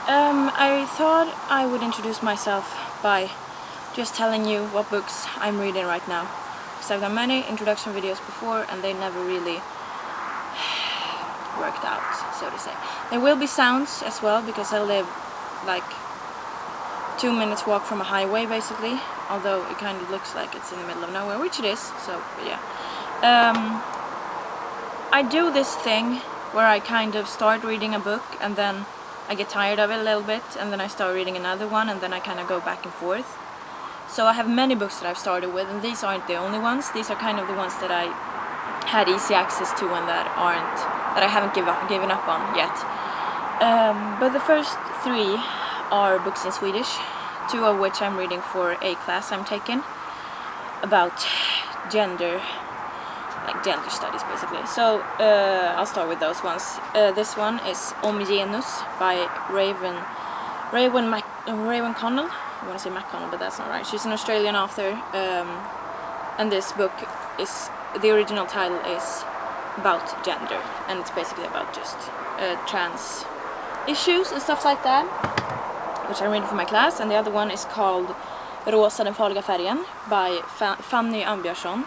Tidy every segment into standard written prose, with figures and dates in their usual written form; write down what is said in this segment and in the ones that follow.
I thought I would introduce myself by just telling you what books I'm reading right now. Because I've done many introduction videos before and they never really worked out, so to say. There will be sounds as well because I live like 2 minutes walk from a highway basically, although it kind of looks like it's in the middle of nowhere, which it is, so yeah. I do this thing where I kind of start reading a book and then I get tired of it a little bit and then I start reading another one and then I kind of go back and forth. So I have many books that I've started with, and these aren't the only ones. These are kind of the ones that I had easy access to and that I haven't given up on yet. But the first 3 are books in Swedish, 2 of which I'm reading for a class I'm taking about gender studies basically. So I'll start with those ones. This one is Genus by Raewyn Connell. I want to say McConnell, but that's not right. She's an Australian author, and this book is, the original title is about gender, and it's basically about just trans issues and stuff like that, which I'm reading for my class. And the other one is called Rosa, den Farliga Färgen by Fanny Ambjörnsson.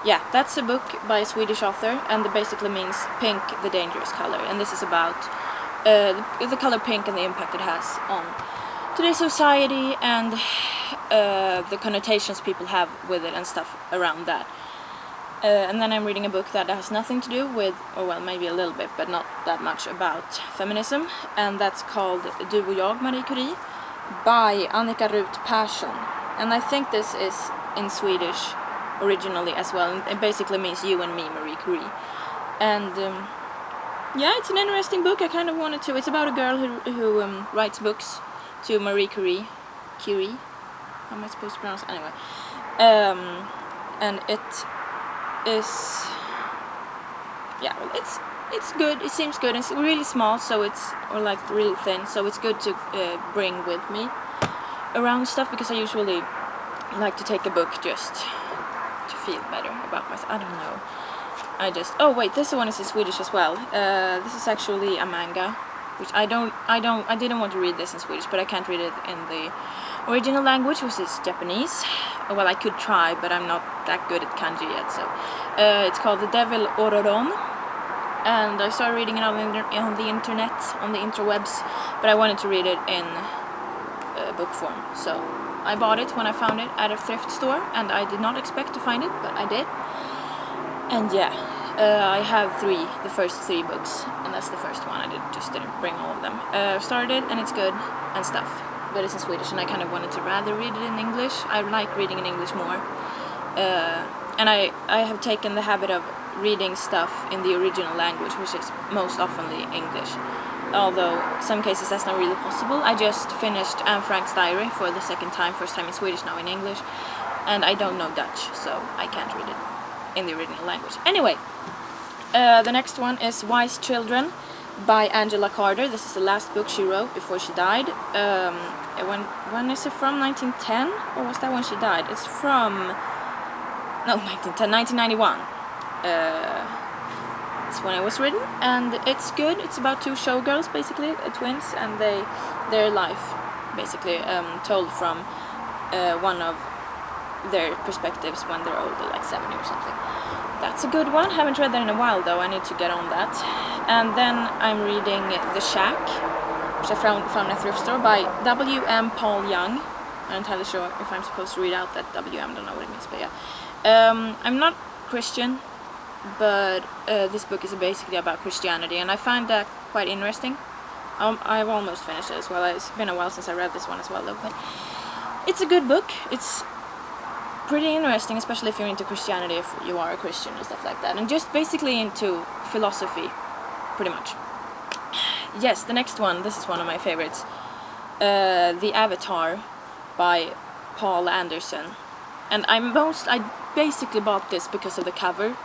Yeah, that's a book by a Swedish author, and it basically means pink, the dangerous color. And this is about the color pink and the impact it has on today's society and the connotations people have with it and stuff around that. And then I'm reading a book that has nothing to do with, or well, maybe a little bit, but not that much, about feminism, and that's called Du och jag, Marie Curie by Annika, Ruth, Persson. And I think this is in Swedish originally as well, and it basically means you and me, Marie Curie. And yeah, it's an interesting book. I kind of wanted to. It's about a girl who writes books to Marie Curie. Curie? How am I supposed to pronounce it? Anyway. And it is, yeah, well, it's good. It seems good. It's really small, so it's, or like really thin, so it's good to bring with me around stuff, because I usually like to take a book just to feel better about myself. I don't know. Oh wait, this one is in Swedish as well. This is actually a manga, which I didn't want to read this in Swedish, but I can't read it in the original language, which is Japanese. Well, I could try, but I'm not that good at kanji yet, so. It's called The Devil Ororon, and I started reading it on the internet, on the interwebs, but I wanted to read it in book form, so I bought it when I found it at a thrift store, and I did not expect to find it, but I did. And yeah, I have the first 3 books, and that's the first one. I just didn't bring all of them. Started it, and it's good and stuff, but it's in Swedish, and I kind of wanted to rather read it in English. I like reading in English more, and I have taken the habit of reading stuff in the original language, which is most oftenly English. Although some cases that's not really possible. I just finished Anne Frank's diary for the second time, first time in Swedish, now in English, and I don't know Dutch, so I can't read it in the original language. Anyway, the next one is Wise Children by Angela Carter. This is the last book she wrote before she died. When is it from? 1910? Or was that when she died? It's from, no, 1991. It's when it was written, and it's good. It's about 2 showgirls, basically, twins, and their life, basically, told from one of their perspectives when they're older, like 70 or something. That's a good one. Haven't read that in a while, though. I need to get on that. And then I'm reading The Shack, which I found in a thrift store, by W.M. Paul Young. I'm not entirely sure if I'm supposed to read out that W.M. Don't know what it means, but yeah. I'm not Christian, but this book is basically about Christianity, and I find that quite interesting. I've almost finished it as well. It's been a while since I read this one as well, though, but it's a good book. It's pretty interesting, especially if you're into Christianity, if you are a Christian and stuff like that, and just basically into philosophy, pretty much. Yes, the next one, this is one of my favorites, The Avatar by Poul Anderson, and I basically bought this because of the cover.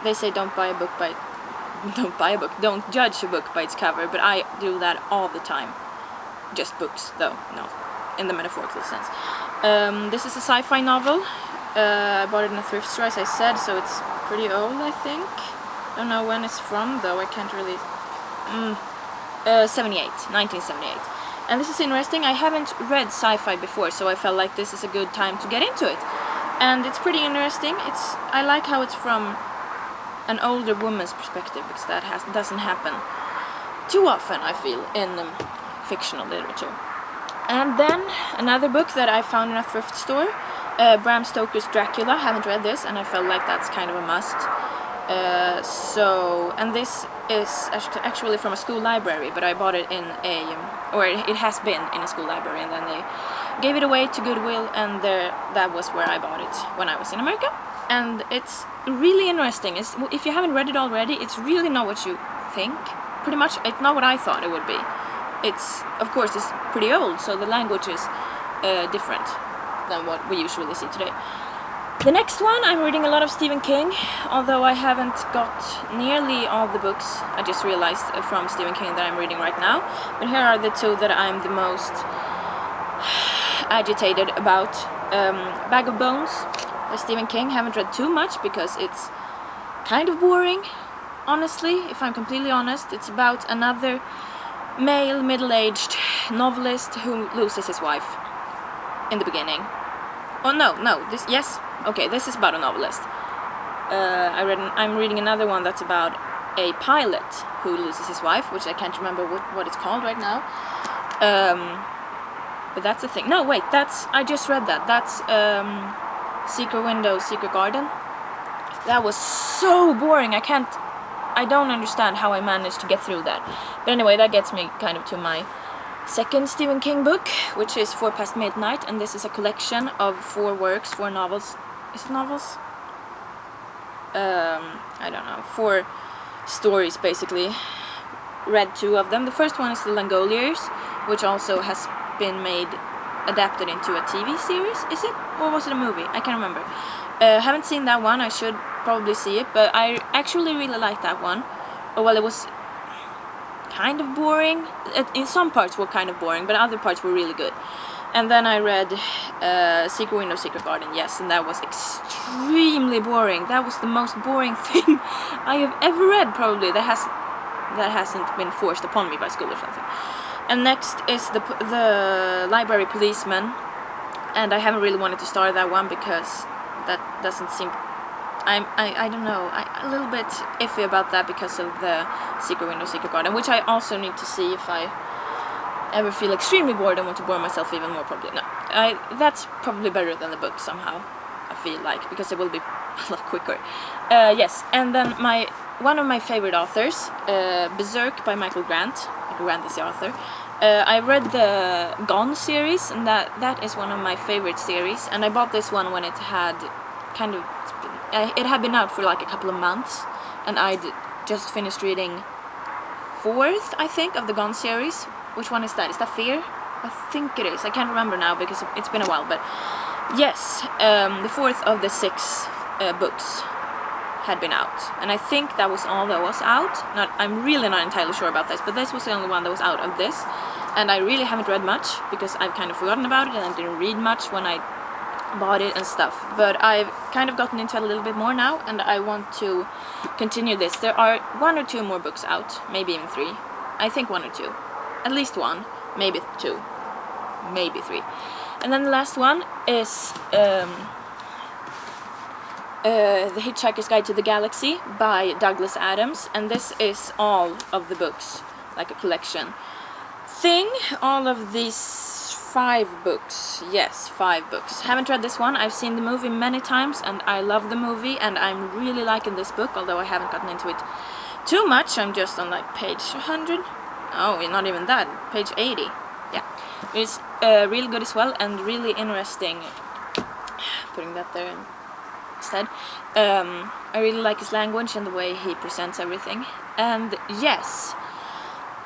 They say don't judge a book by its cover, but I do that all the time. Just books, though, no, in the metaphorical sense. This is a sci-fi novel. I bought it in a thrift store, as I said, so it's pretty old, I think. Don't know when it's from, though. I 1978. And this is interesting. I haven't read sci-fi before, so I felt like this is a good time to get into it. And it's pretty interesting. I like how it's from an older woman's perspective, because that doesn't happen too often, I feel, in fictional literature. And then another book that I found in a thrift store, Bram Stoker's Dracula. Haven't read this, and I felt like that's kind of a must. And this is actually from a school library, but I bought it in it has been in a school library, and then they gave it away to Goodwill, and that was where I bought it when I was in America. And it's really interesting. If you haven't read it already, it's really not what you think. Pretty much, it's not what I thought it would be. Of course, it's pretty old, so the language is different than what we usually see today. The next one, I'm reading a lot of Stephen King, although I haven't got nearly all the books, I just realized, from Stephen King that I'm reading right now. But here are the two that I'm the most agitated about. Bag of Bones by Stephen King. Haven't read too much because it's kind of boring, honestly, if I'm completely honest. It's about another male, middle-aged novelist who loses his wife in the beginning. Oh no, this is about a novelist. I'm reading another one that's about a pilot who loses his wife, which I can't remember what it's called right now. But that's the thing. No, wait, I just read that. That's Secret Window, Secret Garden. That was so boring. I don't understand how I managed to get through that. But anyway, that gets me kind of to my second Stephen King book, which is 4 Past Midnight, and this is a collection of 4 novels. Is it novels? I don't know. 4 stories, basically. Read 2 of them. The first one is The Langoliers, which also has been adapted into a TV series, is it? Or was it a movie? I can't remember. Haven't seen that one. I should probably see it, but I actually really liked that one. Well, it was kind of boring. In some parts were kind of boring, but other parts were really good. And then I read Secret Window, Secret Garden, yes, and that was extremely boring. That was the most boring thing I have ever read, probably. That hasn't been forced upon me by school or something. And next is the Library Policeman, and I haven't really wanted to start that one because that doesn't seem... I don't know, a little bit iffy about that because of the Secret Window, Secret Garden, which I also need to see if I ever feel extremely bored and want to bore myself even more, probably. No, that's probably better than the book somehow, I feel like, because it will be a lot quicker. Yes, and then one of my favorite authors, BZRK by Michael Grant. Michael Grant is the author. I read the Gone series, and that is one of my favorite series, and I bought this one when it had it had been out for like a couple of months, and I'd just finished reading 4th, I think, of the Gone series. Which one is that? Is that Fear? I think it is. I can't remember now because it's been a while, but yes, the 4th of the 6 books had been out, and I think that was all that was out. I'm really not entirely sure about this, but this was the only one that was out of this, and I really haven't read much because I've kind of forgotten about it, and I didn't read much when I bought it and stuff. But I've kind of gotten into it a little bit more now, and I want to continue this. There are 1 or 2 more books out, maybe even 3. I think 1 or 2. At least 1, maybe 2, maybe 3. And then the last one is The Hitchhiker's Guide to the Galaxy by Douglas Adams, and this is all of the books, like a collection thing. All of these 5 books, yes, 5 books. Haven't read this one. I've seen the movie many times, and I love the movie, and I'm really liking this book, although I haven't gotten into it too much. I'm just on like page 100. Oh, not even that. Page 80. Yeah. It's really good as well, and really interesting. Putting that there instead. I really like his language and the way he presents everything. And yes,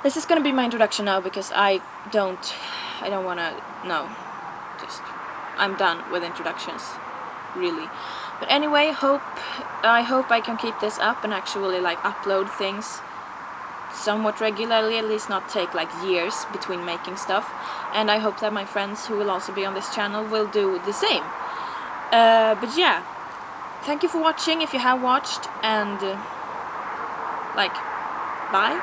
this is gonna be my introduction now because I don't wanna, no. I'm done with introductions. Really. But anyway, I hope I can keep this up and actually like upload things somewhat regularly, at least not take like years between making stuff, and I hope that my friends who will also be on this channel will do the same. But yeah, thank you for watching if you have watched, and like, bye.